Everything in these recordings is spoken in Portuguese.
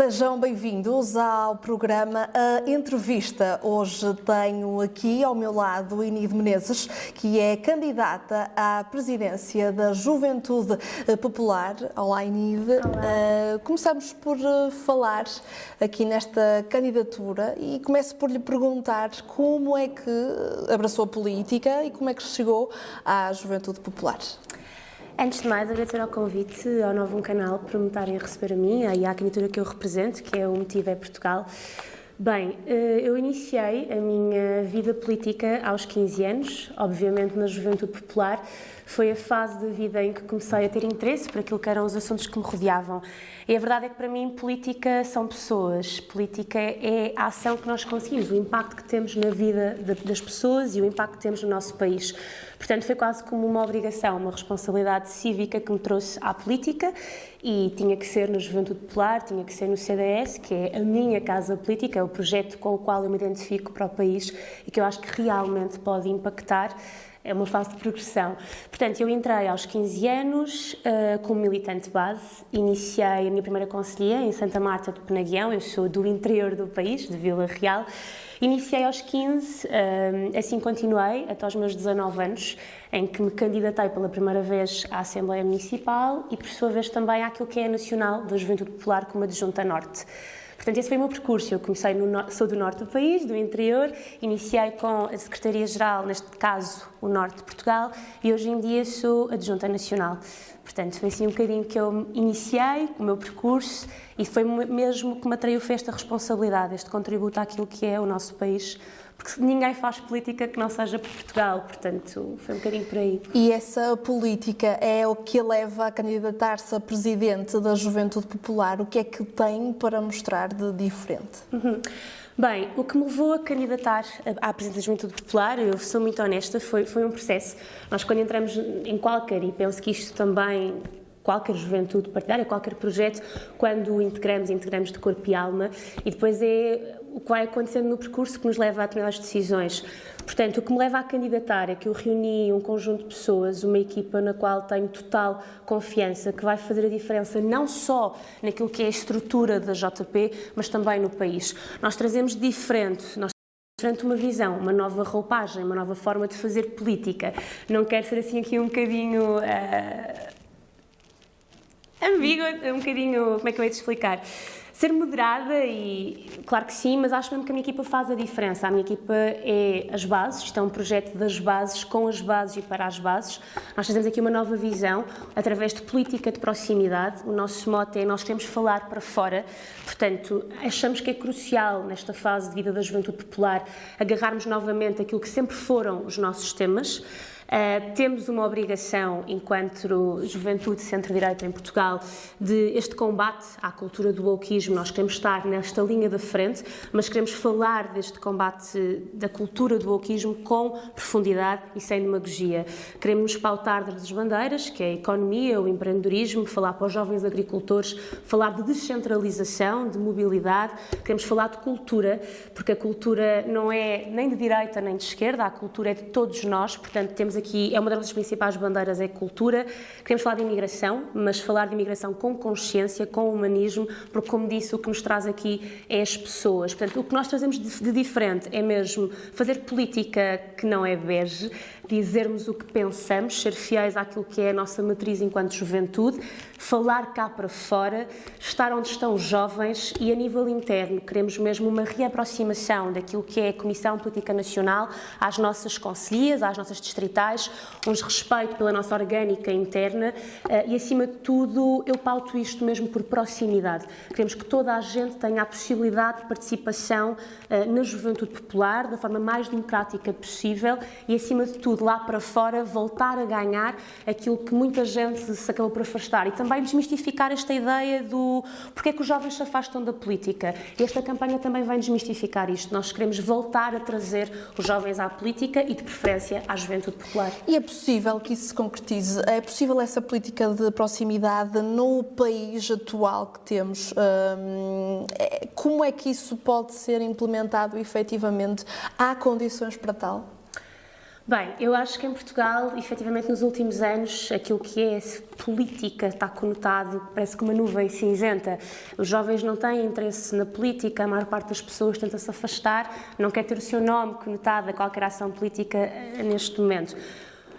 Sejam bem-vindos ao programa A Entrevista. Hoje tenho aqui ao meu lado Inide Menezes, que é candidata à presidência da Juventude Popular. Olá, Inide. Olá. Começamos por falar aqui nesta candidatura e começo por lhe perguntar como é que abraçou a política e como é que chegou à Juventude Popular. Antes de mais, agradecer ao convite ao Novo Canal por me estarem a receber a mim e à candidatura que eu represento, que é o Motivo é Portugal. Bem, eu iniciei a minha vida política aos 15 anos, obviamente na Juventude Popular. Foi a fase da vida em que comecei a ter interesse por aquilo que eram os assuntos que me rodeavam. E a verdade é que para mim política são pessoas, política é a ação que nós conseguimos, o impacto que temos na vida das pessoas e o impacto que temos no nosso país. Portanto, foi quase como uma obrigação, uma responsabilidade cívica que me trouxe à política e tinha que ser na Juventude Popular, tinha que ser no CDS, que é a minha casa política, é o projeto com o qual eu me identifico para o país e que eu acho que realmente pode impactar. É uma fase de progressão. Portanto, eu entrei aos 15 anos como militante base, iniciei a minha primeira conselhia em Santa Marta de Penaguião, eu sou do interior do país, de Vila Real. Iniciei aos 15, assim continuei até aos meus 19 anos, em que me candidatei pela primeira vez à Assembleia Municipal e, por sua vez, também àquilo que é a Nacional da Juventude Popular como adjunta Norte. Portanto, esse foi o meu percurso. Eu comecei sou do norte do país, do interior, iniciei com a Secretaria-Geral, neste caso o norte de Portugal, e hoje em dia sou adjunta nacional. Portanto, foi assim um bocadinho que eu iniciei o meu percurso e foi mesmo que me atraiu esta responsabilidade, este contributo àquilo que é o nosso país, porque ninguém faz política que não seja por Portugal, portanto, foi um bocadinho por aí. E essa política é o que a leva a candidatar-se a presidente da Juventude Popular. O que é que tem para mostrar de diferente? Bem, o que me levou a candidatar à presidência da Juventude Popular, eu sou muito honesta, foi um processo. Nós, quando entramos em qualquer, e penso que isto também, qualquer juventude partidária, qualquer projeto, quando o integramos de corpo e alma, e depois é o que vai acontecendo no percurso que nos leva a determinadas decisões. Portanto, o que me leva a candidatar é que eu reuni um conjunto de pessoas, uma equipa na qual tenho total confiança, que vai fazer a diferença não só naquilo que é a estrutura da JP, mas também no país. Nós trazemos diferente uma visão, uma nova roupagem, uma nova forma de fazer política. Não quero ser assim aqui um bocadinho ambígua, um bocadinho, como é que eu ia te explicar? Ser moderada e, claro que sim, mas acho mesmo que a minha equipa faz a diferença. A minha equipa é as bases, isto é um projeto das bases, com as bases e para as bases. Nós fazemos aqui uma nova visão, através de política de proximidade. O nosso mote é nós queremos falar para fora, portanto, achamos que é crucial nesta fase de vida da Juventude Popular agarrarmos novamente aquilo que sempre foram os nossos temas. Temos uma obrigação, enquanto juventude centro-direita em Portugal, de este combate à cultura do wokeismo. Nós queremos estar nesta linha da frente, mas queremos falar deste combate da cultura do wokeismo com profundidade e sem demagogia. Queremos nos pautar das bandeiras, que é a economia, o empreendedorismo, falar para os jovens agricultores, falar de descentralização, de mobilidade. Queremos falar de cultura, porque a cultura não é nem de direita nem de esquerda, a cultura é de todos nós, portanto temos aqui, é uma das principais bandeiras, é a cultura. Queremos falar de imigração, mas falar de imigração com consciência, com humanismo, porque, como disse, o que nos traz aqui é as pessoas. Portanto, o que nós trazemos de diferente é mesmo fazer política que não é bege, dizermos o que pensamos, ser fiéis àquilo que é a nossa matriz enquanto juventude, falar cá para fora, estar onde estão os jovens e, a nível interno, queremos mesmo uma reaproximação daquilo que é a Comissão Política Nacional às nossas concelhias, às nossas distritais, um respeito pela nossa orgânica interna e, acima de tudo, eu pauto isto mesmo por proximidade. Queremos que toda a gente tenha a possibilidade de participação na Juventude Popular, da forma mais democrática possível e, acima de tudo, lá para fora, voltar a ganhar aquilo que muita gente se acabou por afastar e também desmistificar esta ideia do porque é que os jovens se afastam da política. E esta campanha também vem desmistificar isto. Nós queremos voltar a trazer os jovens à política e, de preferência, à Juventude Popular. E é possível que isso se concretize? É possível essa política de proximidade no país atual que temos? Como é que isso pode ser implementado efetivamente? Há condições para tal? Bem, eu acho que em Portugal, efetivamente, nos últimos anos, aquilo que é política está conotado, parece que uma nuvem cinzenta. Os jovens não têm interesse na política, a maior parte das pessoas tenta se afastar, não quer ter o seu nome conotado a qualquer ação política neste momento.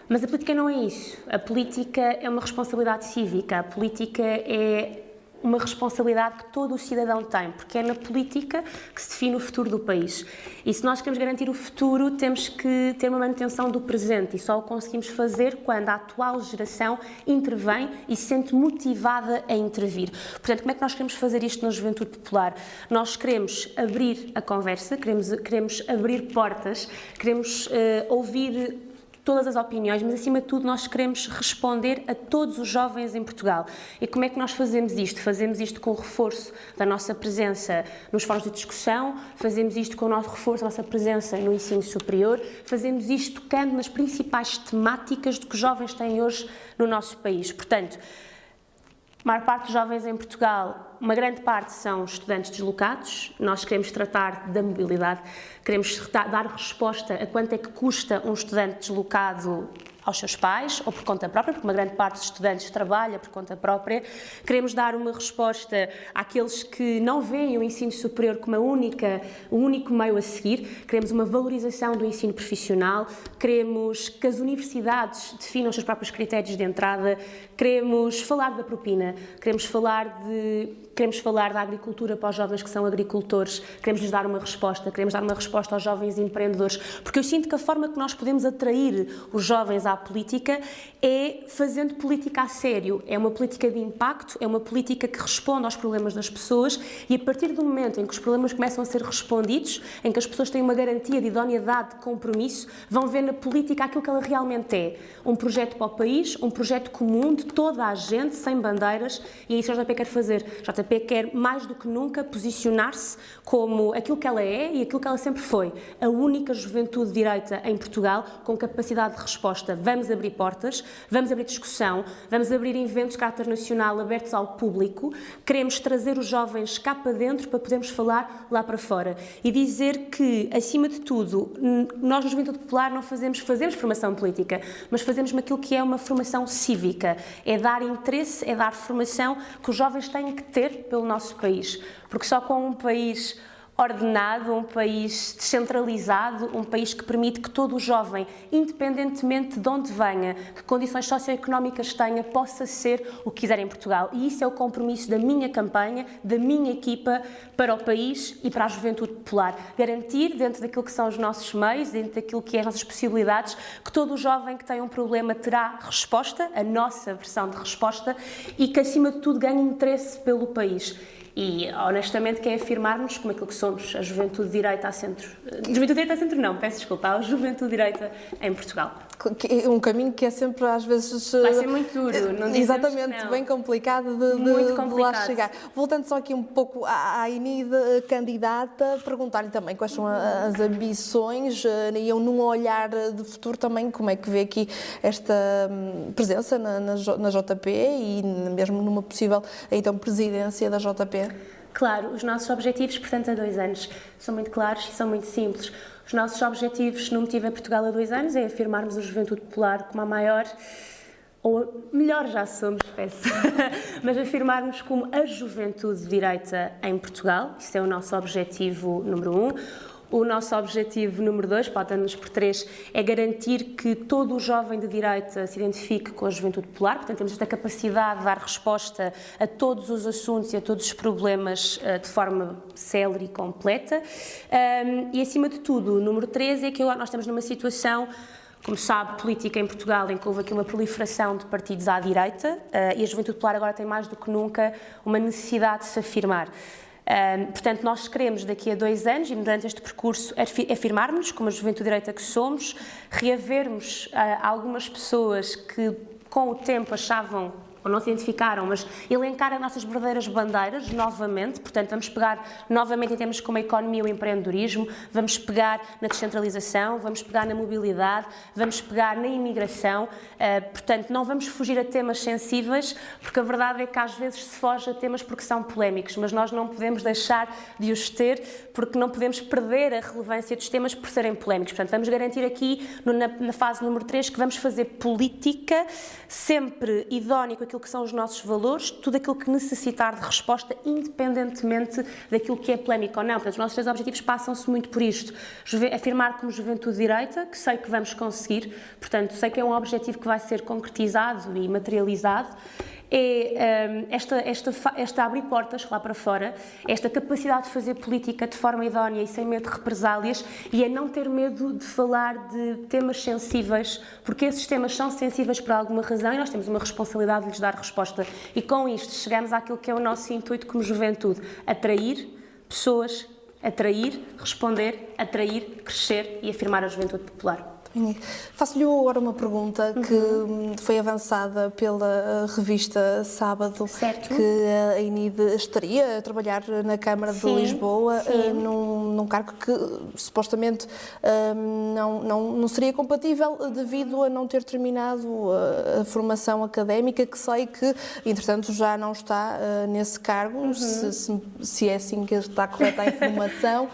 Mas a política não é isso. A política é uma responsabilidade cívica, a política é uma responsabilidade que todo o cidadão tem, porque é na política que se define o futuro do país. E se nós queremos garantir o futuro, temos que ter uma manutenção do presente, e só o conseguimos fazer quando a atual geração intervém e se sente motivada a intervir. Portanto, como é que nós queremos fazer isto na Juventude Popular? Nós queremos abrir a conversa, queremos abrir portas, queremos ouvir todas as opiniões, mas acima de tudo nós queremos responder a todos os jovens em Portugal. E como é que nós fazemos isto? Fazemos isto com o reforço da nossa presença nos fóruns de discussão, fazemos isto com o nosso reforço da nossa presença no ensino superior, fazemos isto tocando nas principais temáticas de que os jovens têm hoje no nosso país. Portanto, a maior parte dos jovens em Portugal, uma grande parte são estudantes deslocados. Nós queremos tratar da mobilidade, queremos dar resposta a quanto é que custa um estudante deslocado aos seus pais ou por conta própria, porque uma grande parte dos estudantes trabalha por conta própria. Queremos dar uma resposta àqueles que não veem o ensino superior como o único meio a seguir. Queremos uma valorização do ensino profissional, queremos que as universidades definam os seus próprios critérios de entrada, queremos falar da propina, queremos falar da agricultura para os jovens que são agricultores, queremos lhes dar uma resposta, queremos dar uma resposta aos jovens empreendedores, porque eu sinto que a forma que nós podemos atrair os jovens à política é fazendo política a sério. É uma política de impacto, é uma política que responde aos problemas das pessoas, e a partir do momento em que os problemas começam a ser respondidos, em que as pessoas têm uma garantia de idoneidade, de compromisso, vão ver na política aquilo que ela realmente é. Um projeto para o país, um projeto comum de toda a gente, sem bandeiras, e é isso que a JP quer fazer. A JP quer, mais do que nunca, posicionar-se como aquilo que ela é e aquilo que ela sempre foi. A única juventude de direita em Portugal com capacidade de resposta. Vamos abrir portas, vamos abrir discussão, vamos abrir eventos de caráter nacional abertos ao público, queremos trazer os jovens cá para dentro para podermos falar lá para fora. E dizer que, acima de tudo, nós na Juventude Popular não fazemos formação política, mas fazemos aquilo que é uma formação cívica. É dar interesse, é dar formação que os jovens têm que ter pelo nosso país. Porque só com um país ordenado, um país descentralizado, um país que permite que todo o jovem, independentemente de onde venha, que condições socioeconómicas tenha, possa ser o que quiser em Portugal. E isso é o compromisso da minha campanha, da minha equipa, para o país e para a Juventude Popular. Garantir, dentro daquilo que são os nossos meios, dentro daquilo que é as nossas possibilidades, que todo o jovem que tem um problema terá resposta, a nossa versão de resposta, e que, acima de tudo, ganhe interesse pelo país. E, honestamente, quer afirmar-nos como aquilo que somos, a Juventude Direita a Centro. Juventude Direita a Centro não, peço desculpa, a Juventude Direita em Portugal. Um caminho que é sempre, às vezes... Vai ser muito duro, não dizemos. Exatamente, bem complicado de lá chegar. Voltando só aqui um pouco à INID candidata, perguntar-lhe também quais são as ambições e num olhar de futuro também, como é que vê aqui esta presença na JP e mesmo numa possível, então, presidência da JP? Claro, os nossos objetivos, portanto, há 2 anos, são muito claros e são muito simples. Os nossos objetivos no Motiva Portugal há 2 anos é afirmarmos a Juventude Popular como a maior, ou melhor já somos, peço, mas afirmarmos como a juventude de direita em Portugal. Isso é o nosso objetivo número 1. O nosso objetivo número 2, pautando-nos por 3, é garantir que todo o jovem de direita se identifique com a Juventude Popular. Portanto, temos esta capacidade de dar resposta a todos os assuntos e a todos os problemas de forma célere e completa. E, acima de tudo, o número 3 é que nós estamos numa situação, como sabe, política em Portugal, em que houve aqui uma proliferação de partidos à direita, e a Juventude Popular agora tem mais do que nunca uma necessidade de se afirmar. Portanto, nós queremos daqui a 2 anos, e durante este percurso, afirmarmos-nos como a juventude direita que somos, reavermos algumas pessoas que com o tempo achavam ou não se identificaram, mas elencar as nossas verdadeiras bandeiras novamente. Portanto, vamos pegar novamente em temas como a economia e o empreendedorismo, vamos pegar na descentralização, vamos pegar na mobilidade, vamos pegar na imigração. Portanto, não vamos fugir a temas sensíveis, porque a verdade é que às vezes se foge a temas porque são polémicos, mas nós não podemos deixar de os ter, porque não podemos perder a relevância dos temas por serem polémicos. Portanto, vamos garantir aqui, na fase número 3, que vamos fazer política sempre idónea com aquilo que são os nossos valores, tudo aquilo que necessitar de resposta, independentemente daquilo que é polémico ou não. Portanto, os nossos 3 objetivos passam-se muito por isto. Afirmar como juventude de direita, que sei que vamos conseguir, portanto, sei que é um objetivo que vai ser concretizado e materializado, é esta abrir portas lá para fora, esta capacidade de fazer política de forma idónea e sem medo de represálias, e é não ter medo de falar de temas sensíveis, porque esses temas são sensíveis por alguma razão e nós temos uma responsabilidade de lhes dar resposta. E com isto chegamos àquilo que é o nosso intuito como juventude: atrair pessoas, atrair, responder, atrair, crescer e afirmar a juventude popular. Faço-lhe agora uma pergunta que foi avançada pela revista Sábado, certo. Que a INID estaria a trabalhar na Câmara de Lisboa num cargo que supostamente não seria compatível devido a não ter terminado a formação académica, que sei que, entretanto, já não está nesse cargo, se é assim que está correta a informação.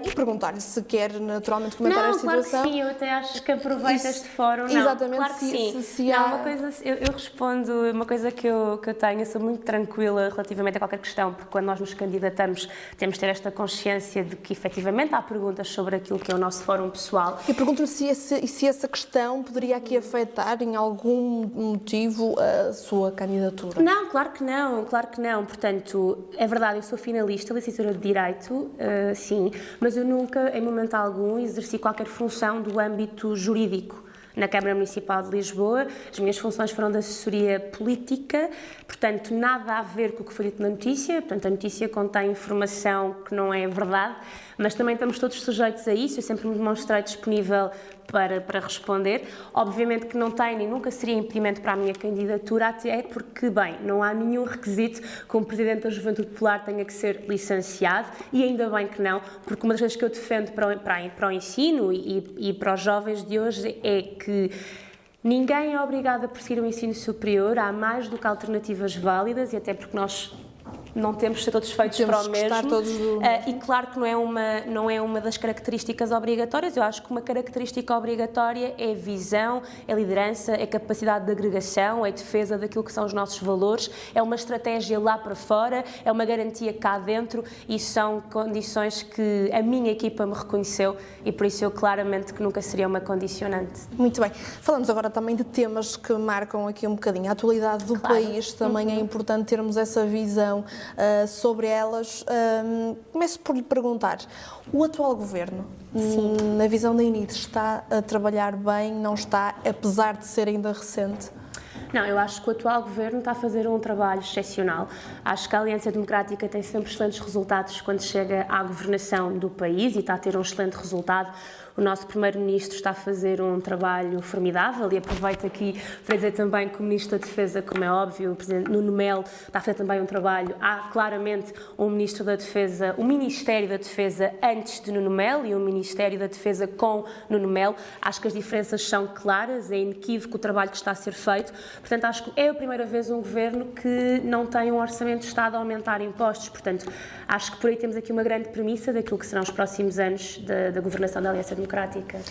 E perguntar-lhe se quer naturalmente comentar esta situação. Claro que sim, eu até acho que aproveita este fórum. Exatamente, claro que sim. Se há... uma coisa, eu respondo, uma coisa que eu tenho, eu sou muito tranquila relativamente a qualquer questão, porque quando nós nos candidatamos temos de ter esta consciência de que efetivamente há perguntas sobre aquilo que é o nosso fórum pessoal. Eu pergunto-lhe se essa questão poderia aqui afetar em algum motivo a sua candidatura. Não, claro que não, claro que não. Portanto, é verdade, eu sou finalista, licenciatura de Direito, sim, mas eu nunca, em momento algum, exerci qualquer função do âmbito jurídico na Câmara Municipal de Lisboa. As minhas funções foram de assessoria política, portanto, nada a ver com o que foi dito na notícia. Portanto, a notícia contém informação que não é verdade, mas também estamos todos sujeitos a isso. Eu sempre me demonstrei disponível para responder. Obviamente que não tem nem nunca seria impedimento para a minha candidatura, até porque, bem, não há nenhum requisito que um Presidente da Juventude Popular tenha que ser licenciado, e ainda bem que não, porque uma das coisas que eu defendo para o ensino e para os jovens de hoje é que ninguém é obrigado a prosseguir o ensino superior, há mais do que alternativas válidas, e até porque nós não temos de ser todos feitos para o mesmo. E claro que não é uma das características obrigatórias. Eu acho que uma característica obrigatória é visão, é liderança, é capacidade de agregação, é defesa daquilo que são os nossos valores, é uma estratégia lá para fora, é uma garantia cá dentro, e são condições que a minha equipa me reconheceu, e por isso eu claramente que nunca seria uma condicionante. Muito bem. Falamos agora também de temas que marcam aqui um bocadinho a atualidade do país. Também é importante termos essa visão sobre elas. Começo por lhe perguntar, o atual governo, na visão da INID, está a trabalhar bem, não está, apesar de ser ainda recente? Não, eu acho que o atual governo está a fazer um trabalho excepcional. Acho que a Aliança Democrática tem sempre excelentes resultados quando chega à governação do país, e está a ter um excelente resultado. O nosso Primeiro-Ministro está a fazer um trabalho formidável, e aproveito aqui para dizer também que o Ministro da Defesa, como é óbvio, o Presidente Nuno Melo, está a fazer também um trabalho. Há claramente um Ministro da Defesa, um Ministério da Defesa antes de Nuno Melo e um Ministério da Defesa com Nuno Melo. Acho que as diferenças são claras, é inequívoco o trabalho que está a ser feito. Portanto, acho que é a primeira vez um governo que não tem um orçamento de Estado a aumentar impostos. Portanto, acho que por aí temos aqui uma grande premissa daquilo que serão os próximos anos da governação da Aliança Democrática.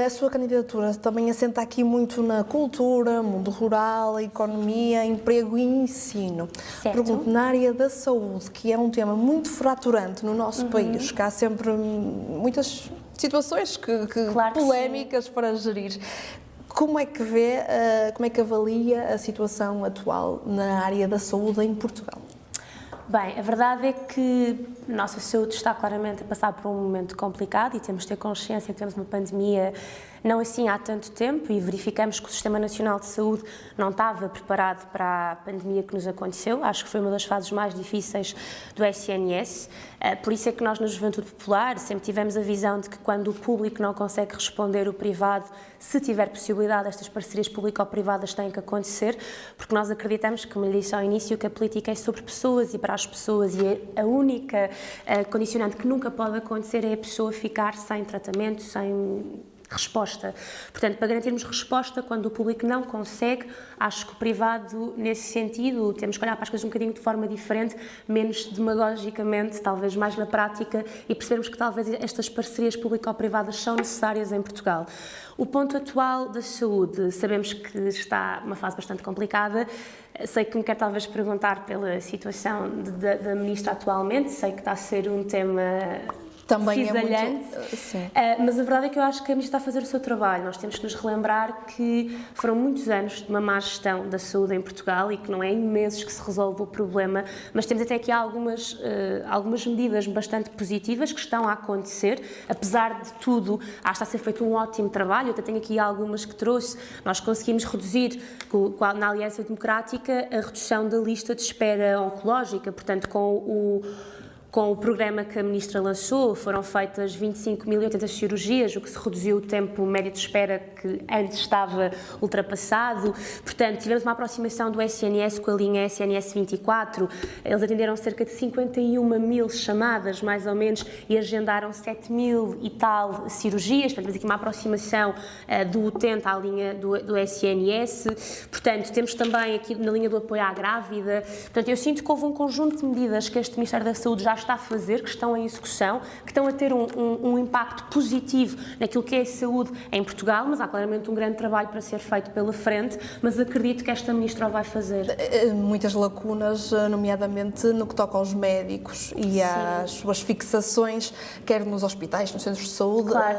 A sua candidatura também assenta aqui muito na cultura, mundo rural, economia, emprego e ensino. Certo. Pergunto, na área da saúde, que é um tema muito fraturante no nosso país, que há sempre muitas situações claro que polémicas sim. para gerir. Como é que vê, como é que avalia a situação atual na área da saúde em Portugal? Bem, a verdade é que a nossa saúde está claramente a passar por um momento complicado, e temos de ter consciência que temos uma pandemia não assim há tanto tempo, e verificamos que o Sistema Nacional de Saúde não estava preparado para a pandemia que nos aconteceu. Acho que foi uma das fases mais difíceis do SNS. Por isso é que nós, na Juventude Popular, sempre tivemos a visão de que quando o público não consegue responder, o privado, se tiver possibilidade, estas parcerias público-privadas têm que acontecer, porque nós acreditamos, como lhe disse ao início, que a política é sobre pessoas e para as pessoas, e a única condicionante que nunca pode acontecer é a pessoa ficar sem tratamento, sem resposta. Portanto, para garantirmos resposta, quando o público não consegue, acho que o privado, nesse sentido, temos que olhar para as coisas um bocadinho de forma diferente, menos demagogicamente, talvez mais na prática, e percebermos que talvez estas parcerias público-privadas são necessárias em Portugal. O ponto atual da saúde, sabemos que está numa fase bastante complicada. Sei que me quer talvez perguntar pela situação da Ministra atualmente, sei que está a ser um tema também cisalhante, é muito... Sim. Mas a verdade é que eu acho que a Ministra está a fazer o seu trabalho. Nós temos que nos relembrar que foram muitos anos de uma má gestão da saúde em Portugal e que não é em meses que se resolve o problema, mas temos até aqui algumas medidas bastante positivas que estão a acontecer. Apesar de tudo, acho que está a ser feito um ótimo trabalho. Eu até tenho aqui algumas que trouxe. Nós conseguimos reduzir, na Aliança Democrática, a redução da lista de espera oncológica, portanto, com o programa que a Ministra lançou, foram feitas 25.080 cirurgias, o que se reduziu o tempo médio de espera que antes estava ultrapassado. Portanto, tivemos uma aproximação do SNS com a linha SNS 24. Eles atenderam cerca de 51.000 chamadas, mais ou menos, e agendaram 7.000 e tal cirurgias. Portanto, temos aqui uma aproximação do utente à linha do SNS. Portanto, temos também aqui na linha do apoio à grávida. Portanto, eu sinto que houve um conjunto de medidas que este Ministério da Saúde já está a fazer, que estão em execução, que estão a ter um impacto positivo naquilo que é a saúde em Portugal, mas há claramente um grande trabalho para ser feito pela frente, mas acredito que esta Ministra o vai fazer. Muitas lacunas, nomeadamente no que toca aos médicos e às suas fixações, quer nos hospitais, nos centros de saúde. Claro.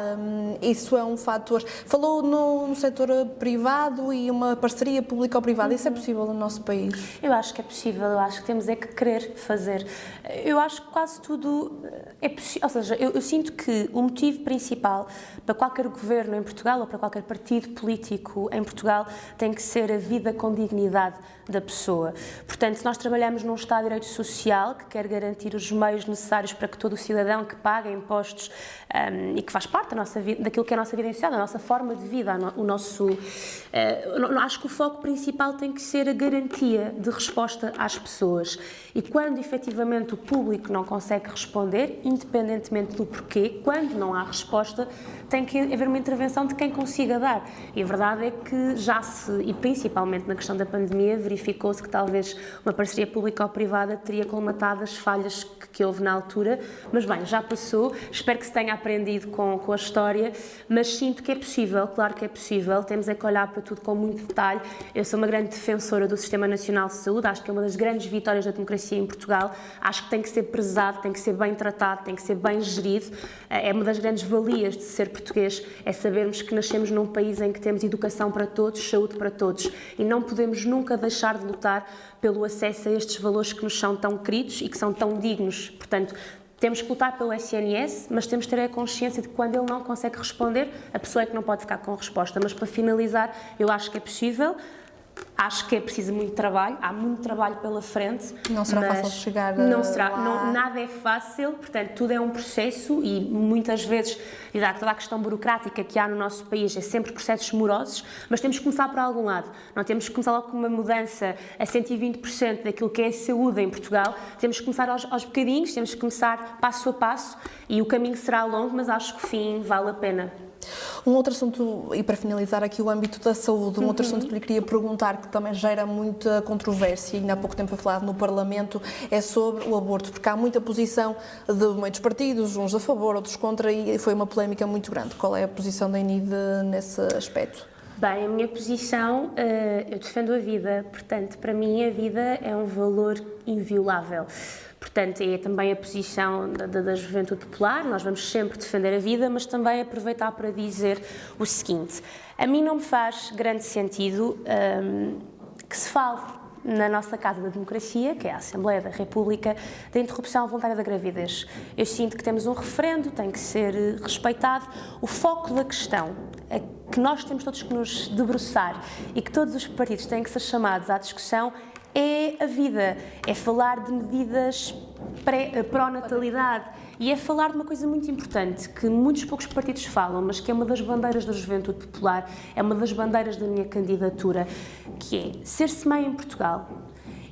Isso é um fator. Falou no setor privado e uma parceria público-privada. Isso é possível no nosso país? Eu acho que é possível, eu acho que temos é que querer fazer. Eu acho que quase tudo é possível, ou seja, eu sinto que o motivo principal para qualquer governo em Portugal ou para qualquer partido político em Portugal tem que ser a vida com dignidade da pessoa. Portanto, se nós trabalhamos num Estado de Direito Social que quer garantir os meios necessários para que todo o cidadão que paga impostos e que faz parte da nossa vida, daquilo que é a nossa vida social, da nossa forma de vida, acho que o foco principal tem que ser a garantia de resposta às pessoas. E quando efetivamente o público não consegue responder, independentemente do porquê, quando não há resposta, tem que haver uma intervenção de quem consiga dar. E a verdade é que e principalmente na questão da pandemia, verificou-se que talvez uma parceria pública ou privada teria colmatado as falhas que houve na altura, mas bem, já passou, espero que se tenha aprendido com a história, mas sinto que é possível, claro que é possível, temos é que olhar para tudo com muito detalhe. Eu sou uma grande defensora do Sistema Nacional de Saúde, acho que é uma das grandes vitórias da democracia em Portugal, acho que tem que ser prezado, tem que ser bem tratado, tem que ser bem gerido, é uma das grandes valias de ser português, é sabermos que nascemos num país em que temos educação para todos, saúde para todos, e não podemos nunca deixar de lutar pelo acesso a estes valores que nos são tão queridos e que são tão dignos. Portanto, temos que lutar pelo SNS, mas temos que ter a consciência de que quando ele não consegue responder, a pessoa é que não pode ficar com resposta. Mas para finalizar, eu acho que é possível. Acho que é preciso muito trabalho, há muito trabalho pela frente. Não será fácil chegar não será, lá. Nada é fácil, portanto, tudo é um processo e muitas vezes, toda a questão burocrática que há no nosso país é sempre processos morosos, mas temos que começar por algum lado. Não temos que começar logo com uma mudança a 120% daquilo que é a saúde em Portugal. Temos que começar aos bocadinhos, temos que começar passo a passo e o caminho será longo, mas acho que o fim vale a pena. Um outro assunto, e para finalizar aqui o âmbito da saúde, outro assunto que lhe queria perguntar, que também gera muita controvérsia, e ainda há pouco tempo foi falado no Parlamento, é sobre o aborto, porque há muita posição de muitos partidos, uns a favor, outros contra, e foi uma polémica muito grande. Qual é a posição da INID nesse aspecto? Bem, a minha posição, eu defendo a vida, portanto, para mim a vida é um valor inviolável. Portanto, é também a posição da Juventude Popular, nós vamos sempre defender a vida, mas também aproveitar para dizer o seguinte: a mim não me faz grande sentido que se fale na nossa Casa da Democracia, que é a Assembleia da República, da interrupção voluntária da gravidez. Eu sinto que temos um referendo, tem que ser respeitado. O foco da questão é que nós temos todos que nos debruçar e que todos os partidos têm que ser chamados à discussão é a vida, é falar de medidas pró-natalidade e é falar de uma coisa muito importante que muitos poucos partidos falam, mas que é uma das bandeiras da Juventude Popular, é uma das bandeiras da minha candidatura, que é ser-se mãe em Portugal.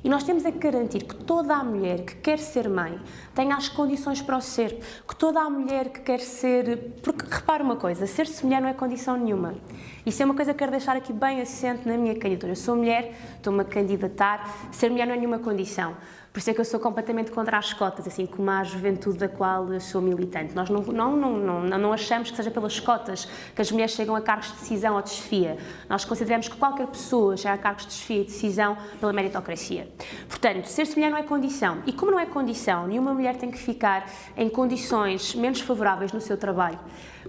E nós temos é que garantir que toda a mulher que quer ser mãe tenha as condições para o ser, que toda a mulher que quer ser... Porque, repara uma coisa, ser-se mulher não é condição nenhuma. Isso é uma coisa que quero deixar aqui bem assente na minha candidatura. Eu sou mulher, estou-me a candidatar, ser mulher não é nenhuma condição. Por isso é que eu sou completamente contra as cotas, assim como a juventude da qual eu sou militante. Nós não achamos que seja pelas cotas que as mulheres chegam a cargos de decisão ou de chefia. Nós consideramos que qualquer pessoa chega a cargos de chefia e de decisão pela meritocracia. Portanto, ser-se mulher não é condição. E como não é condição, nenhuma mulher tem que ficar em condições menos favoráveis no seu trabalho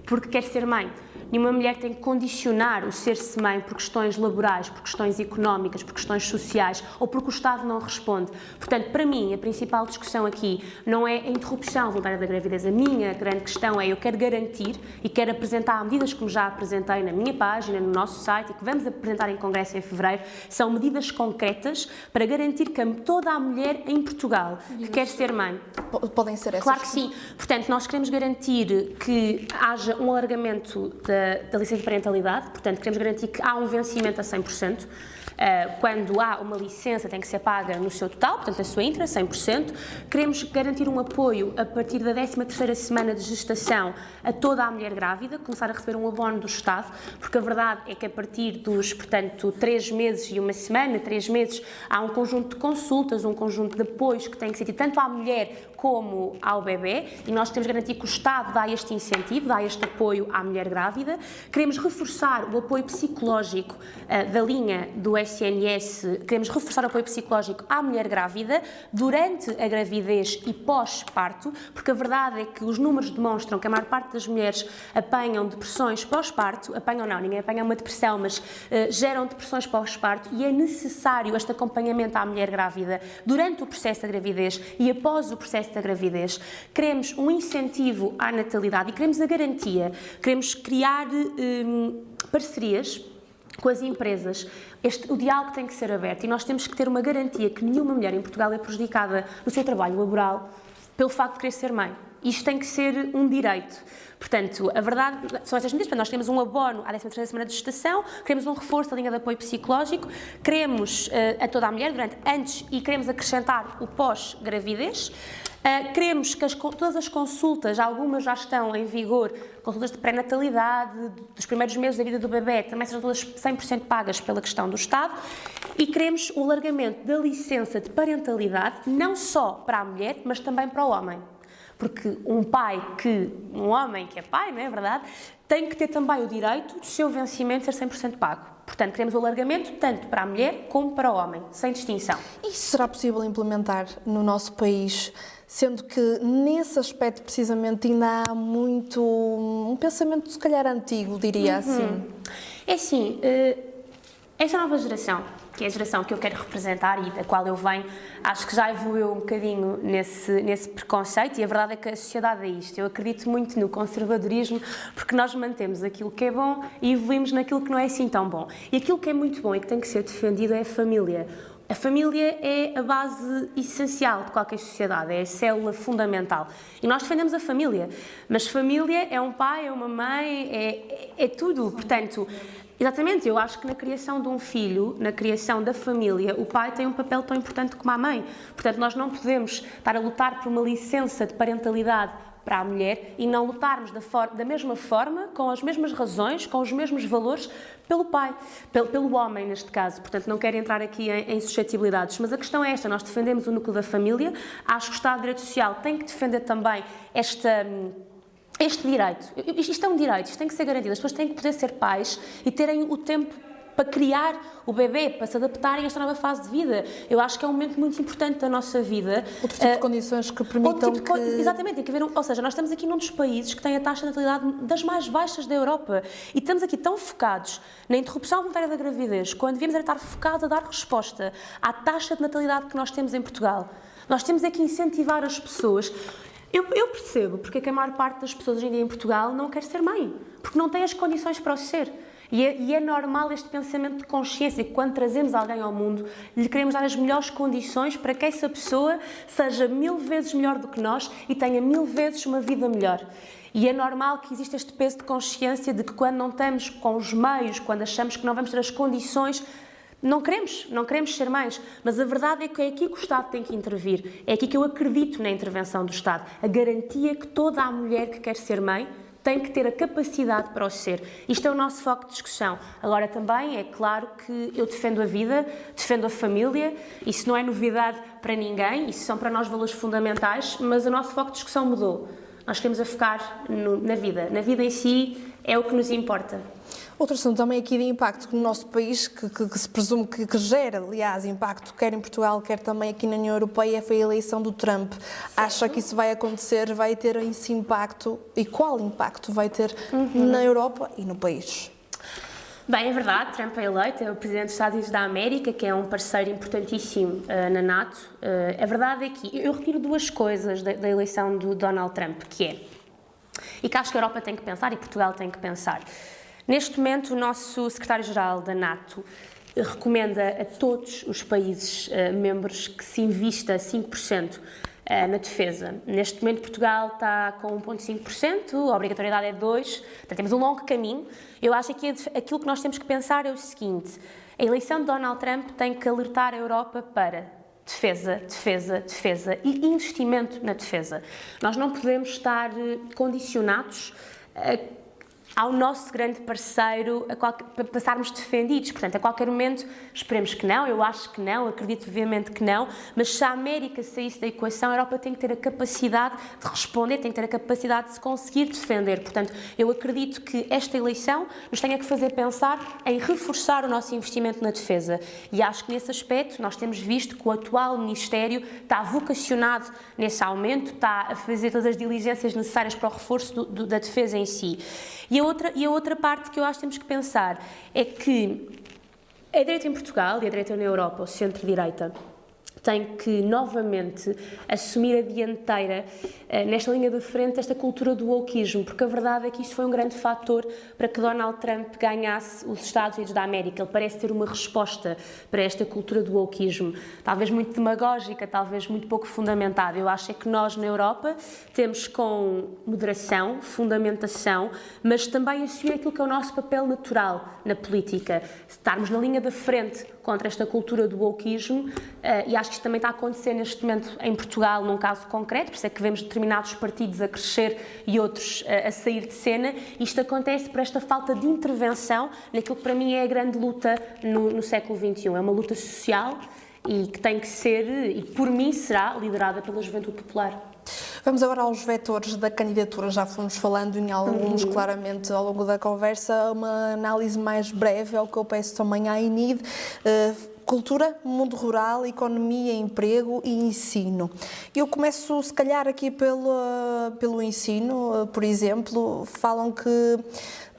porque quer ser mãe. Nenhuma mulher tem que condicionar o ser-se mãe por questões laborais, por questões económicas, por questões sociais ou porque o Estado não responde. Portanto, para mim, a principal discussão aqui não é a interrupção voluntária da gravidez. A minha grande questão é eu quero garantir e quero apresentar medidas como já apresentei na minha página, no nosso site e que vamos apresentar em congresso em fevereiro. São medidas concretas para garantir que toda a mulher em Portugal que quer ser mãe... Podem ser essas? Claro que sim. Portanto, nós queremos garantir que haja um alargamento da licença de parentalidade, portanto, queremos garantir que há um vencimento a 100%. Quando há uma licença tem que ser paga no seu total, portanto, a sua íntegra, 100%. Queremos garantir um apoio a partir da 13ª semana de gestação a toda a mulher grávida, começar a receber um abono do Estado, porque a verdade é que a partir dos, portanto, 3 meses e uma semana, 3 meses, há um conjunto de consultas, um conjunto de apoios que tem que ser tido tanto à mulher como ao bebê, e nós temos que garantir que o Estado dá este incentivo, dá este apoio à mulher grávida. Queremos reforçar o apoio psicológico da linha do SNS, queremos reforçar o apoio psicológico à mulher grávida durante a gravidez e pós-parto, porque a verdade é que os números demonstram que a maior parte das mulheres apanham depressões pós-parto, ninguém apanha uma depressão, mas geram depressões pós-parto e é necessário este acompanhamento à mulher grávida durante o processo da gravidez e após o processo da gravidez. Queremos um incentivo à natalidade e queremos a garantia, queremos criar parcerias com as empresas. O diálogo tem que ser aberto e nós temos que ter uma garantia que nenhuma mulher em Portugal é prejudicada no seu trabalho laboral pelo facto de querer ser mãe. Isto tem que ser um direito. Portanto, a verdade são essas medidas. Nós queremos um abono à 13ª semana de gestação, queremos um reforço da linha de apoio psicológico, queremos a toda a mulher durante antes e queremos acrescentar o pós-gravidez. Queremos que todas as consultas, algumas já estão em vigor, consultas de pré-natalidade, dos primeiros meses da vida do bebê, também sejam todas 100% pagas pela questão do Estado. E queremos o alargamento da licença de parentalidade, não só para a mulher, mas também para o homem. Porque um homem que é pai, não é verdade, tem que ter também o direito do seu vencimento ser 100% pago. Portanto, queremos o alargamento tanto para a mulher como para o homem, sem distinção. Isso será possível implementar no nosso país, sendo que nesse aspecto precisamente ainda há muito um pensamento se calhar antigo, diria assim? É assim, esta nova geração, que é a geração que eu quero representar e da qual eu venho, acho que já evoluiu um bocadinho nesse preconceito e a verdade é que a sociedade é isto. Eu acredito muito no conservadorismo porque nós mantemos aquilo que é bom e evoluímos naquilo que não é assim tão bom. E aquilo que é muito bom e que tem que ser defendido é a família. A família é a base essencial de qualquer sociedade, é a célula fundamental. E nós defendemos a família, mas família é um pai, é uma mãe, é tudo. Portanto, exatamente, eu acho que na criação de um filho, na criação da família, o pai tem um papel tão importante como a mãe. Portanto, nós não podemos estar a lutar por uma licença de parentalidade para a mulher e não lutarmos da mesma forma, com as mesmas razões, com os mesmos valores, pelo pai, pelo homem neste caso. Portanto, não quero entrar aqui em suscetibilidades, mas a questão é esta, nós defendemos o núcleo da família, acho que o Estado de Direito Social tem que defender também este direito. Isto é um direito, isto tem que ser garantido, as pessoas têm que poder ser pais e terem o tempo para criar o bebê, para se adaptarem a esta nova fase de vida. Eu acho que é um momento muito importante da nossa vida. Outro tipo de condições que permitam Exatamente, tem que haver ou seja, nós estamos aqui num dos países que tem a taxa de natalidade das mais baixas da Europa e estamos aqui tão focados na interrupção voluntária da gravidez, quando devíamos estar focados a dar resposta à taxa de natalidade que nós temos em Portugal. Nós temos é que incentivar as pessoas. Eu percebo porque é que a maior parte das pessoas hoje em dia em Portugal não quer ser mãe, porque não tem as condições para o ser. E é normal este pensamento de consciência, que quando trazemos alguém ao mundo, lhe queremos dar as melhores condições para que essa pessoa seja 1000 vezes melhor do que nós e tenha 1000 vezes uma vida melhor. E é normal que exista este peso de consciência de que quando não estamos com os meios, quando achamos que não vamos ter as condições, não queremos ser mães, mas a verdade é que é aqui que o Estado tem que intervir. É aqui que eu acredito na intervenção do Estado. A garantia que toda a mulher que quer ser mãe tem que ter a capacidade para o ser. Isto é o nosso foco de discussão. Agora também é claro que eu defendo a vida, defendo a família, isso não é novidade para ninguém, isso são para nós valores fundamentais, mas o nosso foco de discussão mudou. Nós queremos focar na vida em si é o que nos importa. Outro assunto também aqui de impacto no nosso país, que se presume que gera, aliás, impacto quer em Portugal, quer também aqui na União Europeia, foi a eleição do Trump. Acha que isso vai acontecer, vai ter esse impacto e qual impacto vai ter na Europa e no país? Bem, é verdade, Trump é eleito, é o Presidente dos Estados Unidos da América, que é um parceiro importantíssimo na NATO. A verdade é que eu retiro duas coisas da eleição do Donald Trump, que é, e que acho que a Europa tem que pensar e Portugal tem que pensar. Neste momento, o nosso secretário-geral da NATO recomenda a todos os países membros que se invista 5% na defesa. Neste momento, Portugal está com 1,5%, a obrigatoriedade é 2%, portanto, temos um longo caminho. Eu acho que aquilo que nós temos que pensar é o seguinte: a eleição de Donald Trump tem que alertar a Europa para defesa e investimento na defesa. Nós não podemos estar condicionados ao nosso grande parceiro para passarmos defendidos. Portanto, a qualquer momento, esperemos que não, eu acho que não, acredito obviamente que não, mas se a América saísse da equação, a Europa tem que ter a capacidade de responder, tem que ter a capacidade de se conseguir defender. Portanto, eu acredito que esta eleição nos tenha que fazer pensar em reforçar o nosso investimento na defesa. E acho que nesse aspecto nós temos visto que o atual Ministério está vocacionado nesse aumento, está a fazer todas as diligências necessárias para o reforço da defesa em si. E a outra parte que eu acho que temos que pensar é que a direita em Portugal e a direita na Europa, o centro-direita, tem que novamente assumir a dianteira nesta linha de frente esta cultura do wokeismo, porque a verdade é que isso foi um grande fator para que Donald Trump ganhasse os Estados Unidos da América. Ele parece ter uma resposta para esta cultura do wokeismo, talvez muito demagógica, talvez muito pouco fundamentada. Eu acho é que nós na Europa temos com moderação, fundamentação, mas também assumir aquilo que é o nosso papel natural na política, estarmos na linha da frente contra esta cultura do wokeismo, e acho que isto também está a acontecer neste momento em Portugal, num caso concreto, por isso é que vemos determinados partidos a crescer e outros a sair de cena. Isto acontece por esta falta de intervenção naquilo que para mim é a grande luta no século XXI. É uma luta social e que tem que ser, e por mim será, liderada pela juventude popular. Vamos agora aos vetores da candidatura. Já fomos falando em alguns claramente ao longo da conversa. Uma análise mais breve é o que eu peço também à INID. Cultura, mundo rural, economia, emprego e ensino. Eu começo, se calhar, aqui pelo ensino. Por exemplo, falam que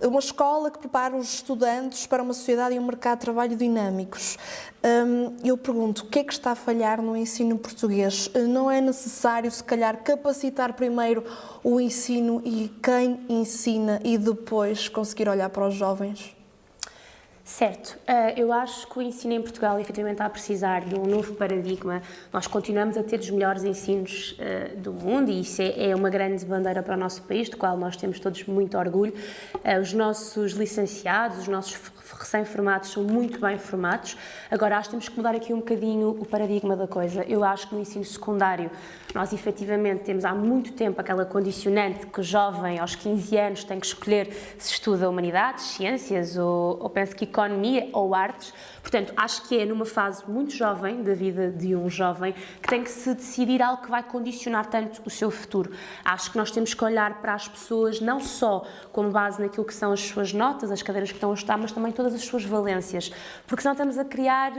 uma escola que prepara os estudantes para uma sociedade e um mercado de trabalho dinâmicos. Eu pergunto, o que é que está a falhar no ensino português? Não é necessário, se calhar, capacitar primeiro o ensino e quem ensina e depois conseguir olhar para os jovens? Certo. Eu acho que o ensino em Portugal efetivamente está a precisar de um novo paradigma. Nós continuamos a ter os melhores ensinos do mundo e isso é uma grande bandeira para o nosso país, do qual nós temos todos muito orgulho. Os nossos licenciados, os nossos recém-formados são muito bem formados. Agora, acho que temos que mudar aqui um bocadinho o paradigma da coisa. Eu acho que no ensino secundário nós efetivamente temos há muito tempo aquela condicionante que o jovem aos 15 anos tem que escolher se estuda humanidades, ciências ou penso que economia ou artes. Portanto, acho que é numa fase muito jovem da vida de um jovem que tem que se decidir algo que vai condicionar tanto o seu futuro. Acho que nós temos que olhar para as pessoas não só com base naquilo que são as suas notas, as cadeiras que estão a estudar, mas também todas as suas valências, porque senão estamos a criar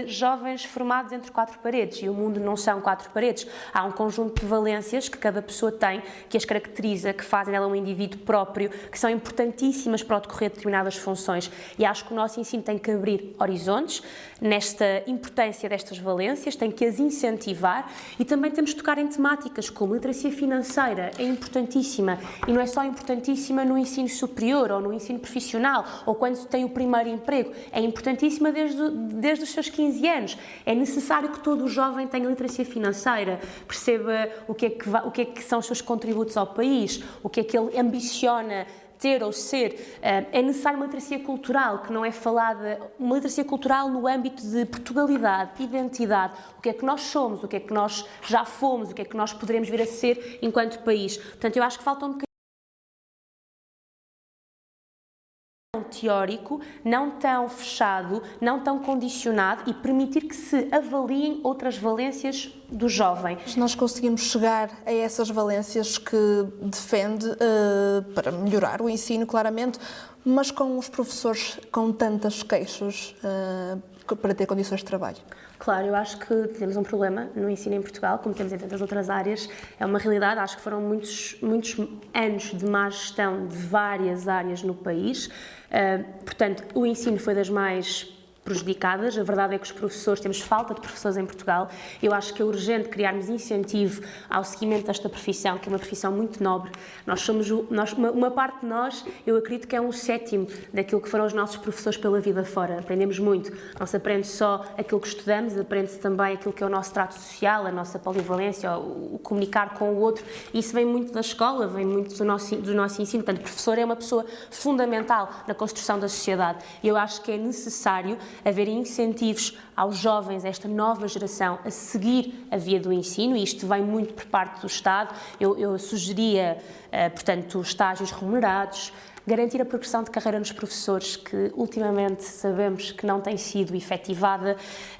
jovens formados entre quatro paredes, e o mundo não são quatro paredes. Há um conjunto de valências que cada pessoa tem, que as caracteriza, que fazem dela um indivíduo próprio, que são importantíssimas para o decorrer de determinadas funções. E acho que o nosso ensino tem que abrir horizontes nesta importância destas valências, tem que as incentivar, e também temos de tocar em temáticas como literacia financeira, é importantíssima, e não é só importantíssima no ensino superior ou no ensino profissional ou quando se tem o primeiro emprego, é importantíssima desde os seus 15 anos. É necessário que todo o jovem tenha literacia financeira, perceba o que é que são os seus contributos ao país, o que é que ele ambiciona ter ou ser. É necessário uma literacia cultural, que não é falada, uma literacia cultural no âmbito de Portugalidade, identidade, o que é que nós somos, o que é que nós já fomos, o que é que nós poderemos vir a ser enquanto país. Portanto, eu acho que falta um bocadinho teórico, não tão fechado, não tão condicionado, e permitir que se avaliem outras valências do jovem. Nós conseguimos chegar a essas valências que defende para melhorar o ensino, claramente, mas com os professores com tantas queixas para ter condições de trabalho. Claro, eu acho que temos um problema no ensino em Portugal, como temos em tantas outras áreas, é uma realidade. Acho que foram muitos anos de má gestão de várias áreas no país. Portanto, o ensino foi das mais prejudicadas. A verdade é que os professores, temos falta de professores em Portugal. Eu acho que é urgente criarmos incentivo ao seguimento desta profissão, que é uma profissão muito nobre. Uma parte de nós, eu acredito que é 1/7 daquilo que foram os nossos professores pela vida fora. Aprendemos muito. Não se aprende só aquilo que estudamos, aprende-se também aquilo que é o nosso trato social, a nossa polivalência, o comunicar com o outro. Isso vem muito da escola, vem muito do nosso ensino. Portanto, o professor é uma pessoa fundamental na construção da sociedade. E eu acho que é necessário haver incentivos aos jovens, a esta nova geração, a seguir a via do ensino, e isto vem muito por parte do Estado. Eu sugeria, portanto, estágios remunerados, garantir a progressão de carreira nos professores, que ultimamente sabemos que não tem sido efetivada.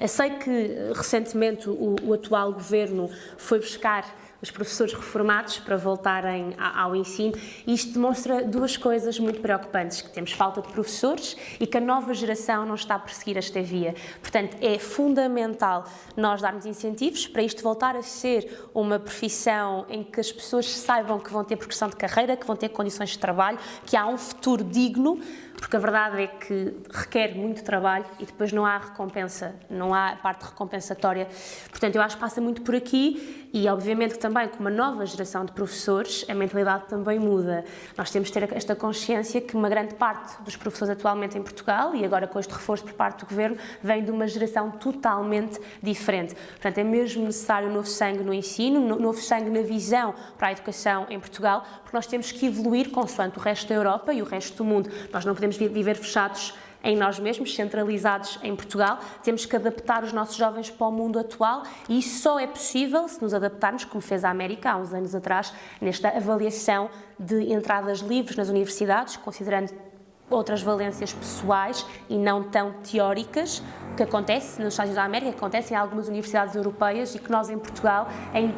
Sei que recentemente o atual governo foi buscar os professores reformados para voltarem ao ensino, e isto demonstra duas coisas muito preocupantes: que temos falta de professores e que a nova geração não está a perseguir esta via. Portanto, é fundamental nós darmos incentivos para isto voltar a ser uma profissão em que as pessoas saibam que vão ter progressão de carreira, que vão ter condições de trabalho, que há um futuro digno, porque a verdade é que requer muito trabalho e depois não há recompensa, não há parte recompensatória. Portanto, eu acho que passa muito por aqui, e obviamente que também com uma nova geração de professores a mentalidade também muda. Nós temos de ter esta consciência que uma grande parte dos professores atualmente em Portugal, e agora com este reforço por parte do Governo, vem de uma geração totalmente diferente. Portanto, é mesmo necessário novo sangue no ensino, novo sangue na visão para a educação em Portugal, porque nós temos que evoluir consoante o resto da Europa e o resto do mundo. Nós não podemos viver fechados em nós mesmos, centralizados em Portugal. Temos que adaptar os nossos jovens para o mundo atual, e isso só é possível se nos adaptarmos, como fez a América há uns anos atrás, nesta avaliação de entradas livres nas universidades, considerando outras valências pessoais e não tão teóricas, que acontece nos Estados Unidos da América, que acontece em algumas universidades europeias, e que nós em Portugal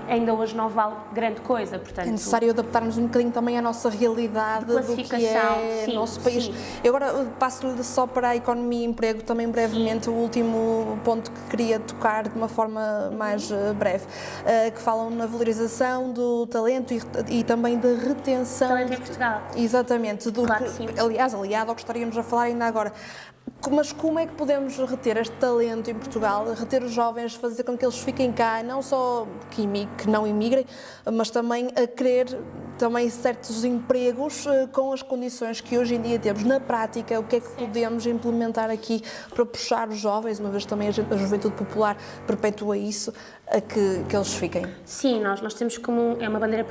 ainda hoje não vale grande coisa. Portanto, é necessário adaptarmos um bocadinho também à nossa realidade do que é o nosso país. Sim. Eu agora passo-lhe só para a economia e emprego, também brevemente, sim, o último ponto que queria tocar de uma forma mais breve, que falam na valorização do talento e também da retenção. Talento em Portugal. Exatamente. Claro que sim. Aliás, aliado ao que estaríamos a falar ainda agora. Mas como é que podemos reter este talento em Portugal, reter os jovens, fazer com que eles fiquem cá, não só que não imigrem, mas também a querer também certos empregos com as condições que hoje em dia temos? Na prática, o que é que podemos implementar aqui para puxar os jovens, uma vez também a juventude popular perpetua isso, a que eles fiquem? Sim, nós temos como é uma bandeira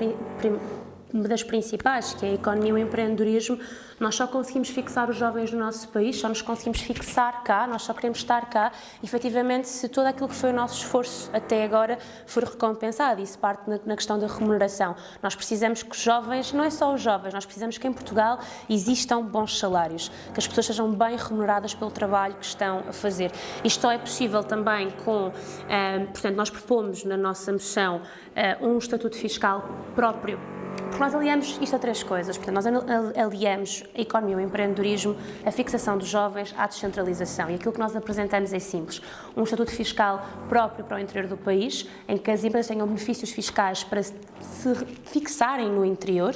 uma das principais, que é a economia e o empreendedorismo, nós só conseguimos fixar os jovens no nosso país, só nos conseguimos fixar cá, nós só queremos estar cá, efetivamente, se todo aquilo que foi o nosso esforço até agora for recompensado. Isso parte na questão da remuneração. Nós precisamos que os jovens, não é só os jovens, nós precisamos que em Portugal existam bons salários, que as pessoas sejam bem remuneradas pelo trabalho que estão a fazer. Isto só é possível também com, portanto, nós propomos na nossa moção um estatuto fiscal próprio, porque nós aliamos isto a três coisas. Portanto, nós aliamos a economia e o empreendedorismo, a fixação dos jovens à descentralização. E aquilo que nós apresentamos é simples. Um estatuto fiscal próprio para o interior do país, em que as empresas tenham benefícios fiscais para se fixarem no interior,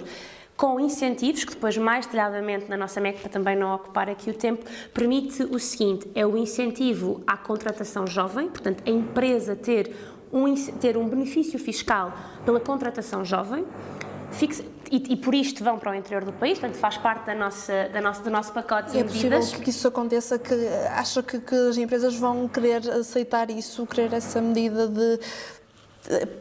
com incentivos, que depois mais detalhadamente na nossa MEC, para também não ocupar aqui o tempo, permite o seguinte, é o incentivo à contratação jovem, portanto, a empresa ter um benefício fiscal pela contratação jovem, e por isto vão para o interior do país, portanto faz parte do nosso pacote de medidas. É possível que isso aconteça, que acha que as empresas vão querer aceitar isso, querer essa medida de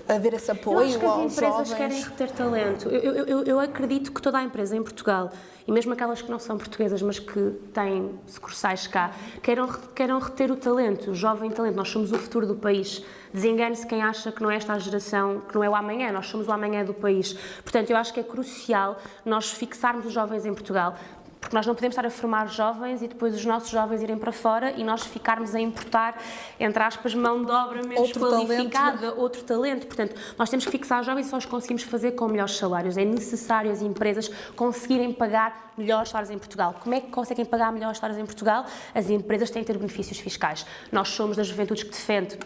haver esse apoio aos jovens? Eu acho que as empresas querem reter talento. Eu acredito que toda a empresa em Portugal, e mesmo aquelas que não são portuguesas, mas que têm sucursais cá, queiram reter o talento, o jovem talento. Nós somos o futuro do país. Desengane-se quem acha que não é esta a geração, que não é o amanhã, nós somos o amanhã do país. Portanto, eu acho que é crucial nós fixarmos os jovens em Portugal, porque nós não podemos estar a formar jovens e depois os nossos jovens irem para fora e nós ficarmos a importar, entre aspas, mão de obra menos qualificada, outro talento. Portanto, nós temos que fixar jovens e só os conseguimos fazer com melhores salários. É necessário as empresas conseguirem pagar melhores salários em Portugal. Como é que conseguem pagar melhores salários em Portugal? As empresas têm que ter benefícios fiscais. Nós somos das juventudes que defende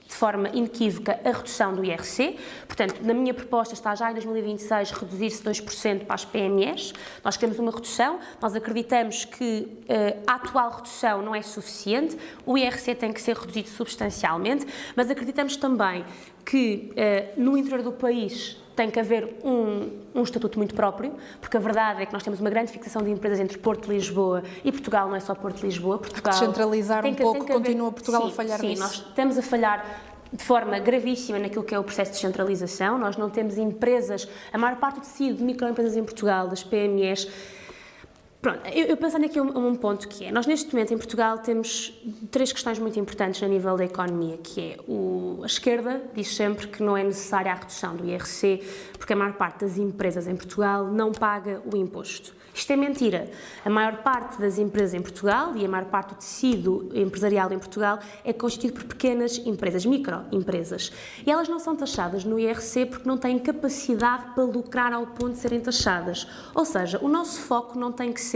de forma inequívoca a redução do IRC, portanto, na minha proposta está já em 2026 reduzir-se 2% para as PMEs, nós queremos uma redução, nós acreditamos que a atual redução não é suficiente, o IRC tem que ser reduzido substancialmente, mas acreditamos também que no interior do país tem que haver um estatuto muito próprio, porque a verdade é que nós temos uma grande fixação de empresas entre Porto de Lisboa e Portugal, não é só Porto de Lisboa. Portugal descentralizar um pouco, continua Portugal a falhar nisso. Sim, nós estamos a falhar de forma gravíssima naquilo que é o processo de descentralização. Nós não temos empresas, a maior parte do tecido de microempresas em Portugal, das PMEs. Pronto, eu pensando aqui um ponto que é, nós neste momento em Portugal temos três questões muito importantes a nível da economia, que é a esquerda diz sempre que não é necessária a redução do IRC, porque a maior parte das empresas em Portugal não paga o imposto. Isto é mentira. A maior parte das empresas em Portugal e a maior parte do tecido empresarial em Portugal é constituído por pequenas empresas, microempresas. E elas não são taxadas no IRC porque não têm capacidade para lucrar ao ponto de serem taxadas. Ou seja, o nosso foco não tem que ser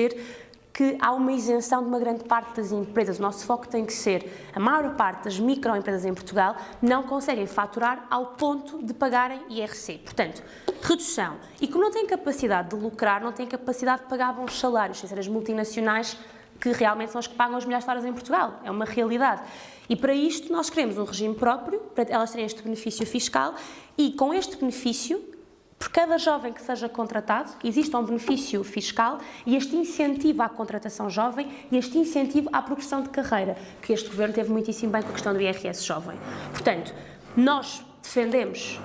que há uma isenção de uma grande parte das empresas. O nosso foco tem que ser, a maior parte das microempresas em Portugal não conseguem faturar ao ponto de pagarem IRC. Portanto, redução. E como não têm capacidade de lucrar, não têm capacidade de pagar bons salários, sem ser as multinacionais que realmente são as que pagam os melhores salários em Portugal. É uma realidade. E para isto nós queremos um regime próprio, para elas terem este benefício fiscal e com este benefício, por cada jovem que seja contratado, existe um benefício fiscal e este incentivo à contratação jovem e este incentivo à progressão de carreira, que este governo teve muitíssimo bem com a questão do IRS jovem. Portanto, nós defendemos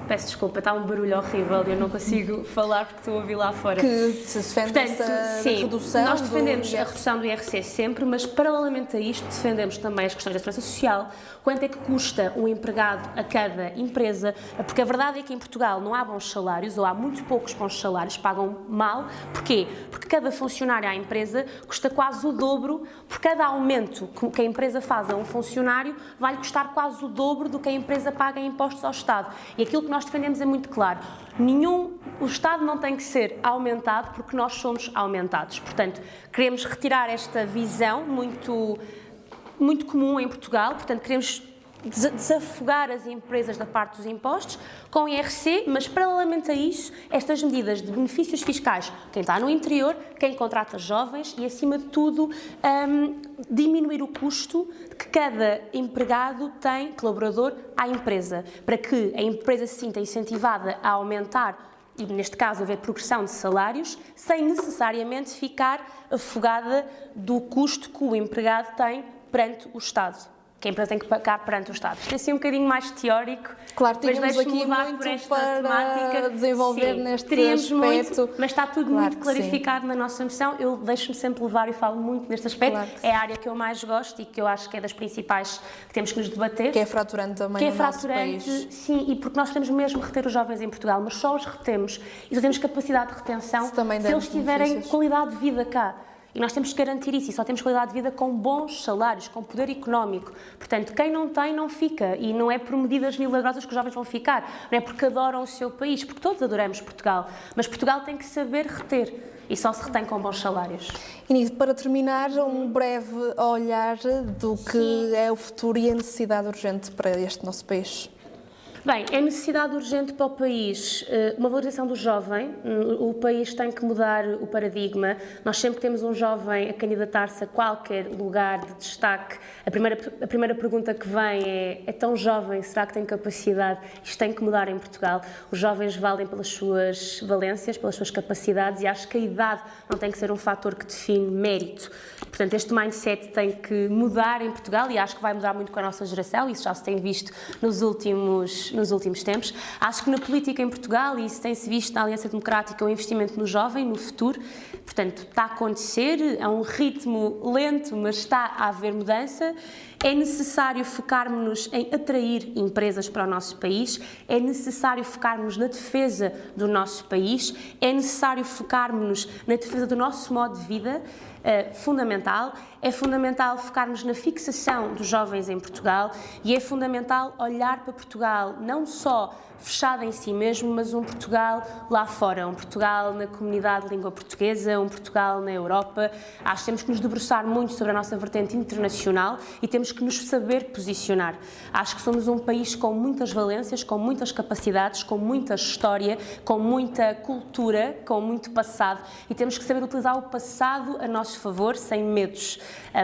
peço desculpa, está um barulho horrível e eu não consigo falar porque estou a ouvir lá fora. Que se defende essa redução? Nós defendemos a redução do IRC sempre, mas paralelamente a isto defendemos também as questões da segurança social, quanto é que custa um empregado a cada empresa, porque a verdade é que em Portugal não há bons salários ou há muito poucos bons salários, pagam mal. Porquê? Porque cada funcionário à empresa custa quase o dobro, por cada aumento que a empresa faz a um funcionário vai-lhe custar quase o dobro do que a empresa paga em impostos ao Estado. E aquilo que nós defendemos é muito claro. O Estado não tem que ser aumentado porque nós somos aumentados. Portanto, queremos retirar esta visão muito comum em Portugal. Portanto, queremos desafogar as empresas da parte dos impostos com o IRC, mas paralelamente a isso, estas medidas de benefícios fiscais, quem está no interior, quem contrata jovens e, acima de tudo, diminuir o custo que cada empregado tem, colaborador, à empresa, para que a empresa se sinta incentivada a aumentar e, neste caso, haver progressão de salários, sem necessariamente ficar afogada do custo que o empregado tem perante o Estado. que a empresa tem que pagar perante o Estado. Isto é assim um bocadinho mais teórico. Claro, mas tínhamos aqui muito para desenvolver neste aspecto. Muito, mas está tudo Claro muito clarificado na nossa moção. Eu deixo-me sempre levar e falo muito neste aspecto. Claro É a área que eu mais gosto e que eu acho que é das principais que temos que nos debater. Que é fraturante também que é no nosso fraturante, país. sim, e porque nós temos mesmo reter os jovens em Portugal, mas só os retemos e só temos capacidade de retenção se eles tiverem qualidade de vida cá. E nós temos que garantir isso, e só temos qualidade de vida com bons salários, com poder económico. Portanto, quem não tem, não fica. E não é por medidas milagrosas que os jovens vão ficar. Não é porque adoram o seu país, porque todos adoramos Portugal. Mas Portugal tem que saber reter. E só se retém com bons salários. Inês, para terminar, um breve olhar do que é o futuro e a necessidade urgente para este nosso país. Bem, é necessidade urgente para o país uma valorização do jovem. O país tem que mudar o paradigma. Nós sempre temos um jovem a candidatar-se a qualquer lugar de destaque. A primeira pergunta que vem é tão jovem, será que tem capacidade? Isto tem que mudar em Portugal. Os jovens valem pelas suas valências, pelas suas capacidades, e acho que a idade não tem que ser um fator que define mérito. Portanto, este mindset tem que mudar em Portugal e acho que vai mudar muito com a nossa geração. Isso já se tem visto nos últimos tempos. Acho que na política em Portugal, e isso tem-se visto na Aliança Democrática, o investimento no jovem, no futuro. Portanto, está a acontecer, a um ritmo lento, mas está a haver mudança. É necessário focarmos-nos em atrair empresas para o nosso país, é necessário focarmos na defesa do nosso país, é necessário focarmos-nos na defesa do nosso modo de vida, fundamental. É fundamental focarmos na fixação dos jovens em Portugal e é fundamental olhar para Portugal não só fechado em si mesmo, mas um Portugal lá fora, um Portugal na comunidade de língua portuguesa, um Portugal na Europa. Acho que temos que nos debruçar muito sobre a nossa vertente internacional e temos que nos saber posicionar. Acho que somos um país com muitas valências, com muitas capacidades, com muita história, com muita cultura, com muito passado e temos que saber utilizar o passado a nosso favor, sem medos.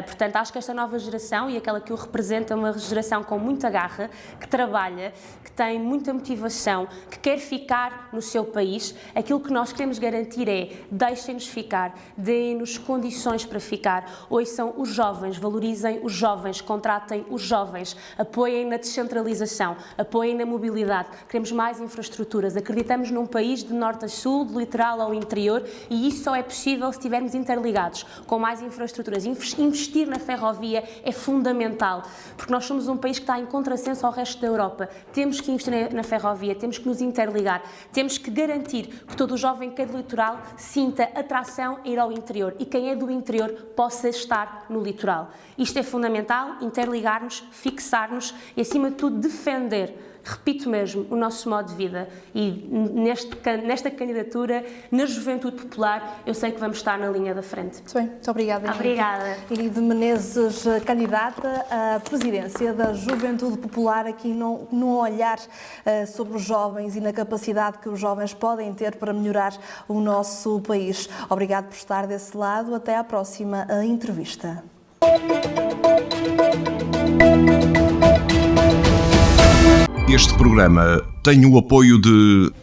Portanto, acho que esta nova geração e aquela que o representa é uma geração com muita garra, que trabalha, que tem muita motivação, que quer ficar no seu país. Aquilo que nós queremos garantir é deixem-nos ficar, deem-nos condições para ficar, ouçam os jovens, valorizem os jovens, contratem os jovens, apoiem na descentralização, apoiem na mobilidade. Queremos mais infraestruturas, acreditamos num país de norte a sul, de litoral ao interior e isso só é possível se estivermos interligados, com mais infraestruturas. Investir na ferrovia é fundamental, porque nós somos um país que está em contrassenso ao resto da Europa. Temos que investir na ferrovia, temos que nos interligar, temos que garantir que todo o jovem que é do litoral sinta atração a ir ao interior e quem é do interior possa estar no litoral. Isto é fundamental, interligar-nos, fixar-nos e, acima de tudo, defender. Repito mesmo, o nosso modo de vida e nesta candidatura, na Juventude Popular, eu sei que vamos estar na linha da frente. Muito bem, muito obrigada. Obrigada. Inês Menezes, candidata à presidência da Juventude Popular, aqui num olhar sobre os jovens e na capacidade que os jovens podem ter para melhorar o nosso país. Obrigado por estar desse lado. Até à próxima entrevista. Este programa tem o apoio de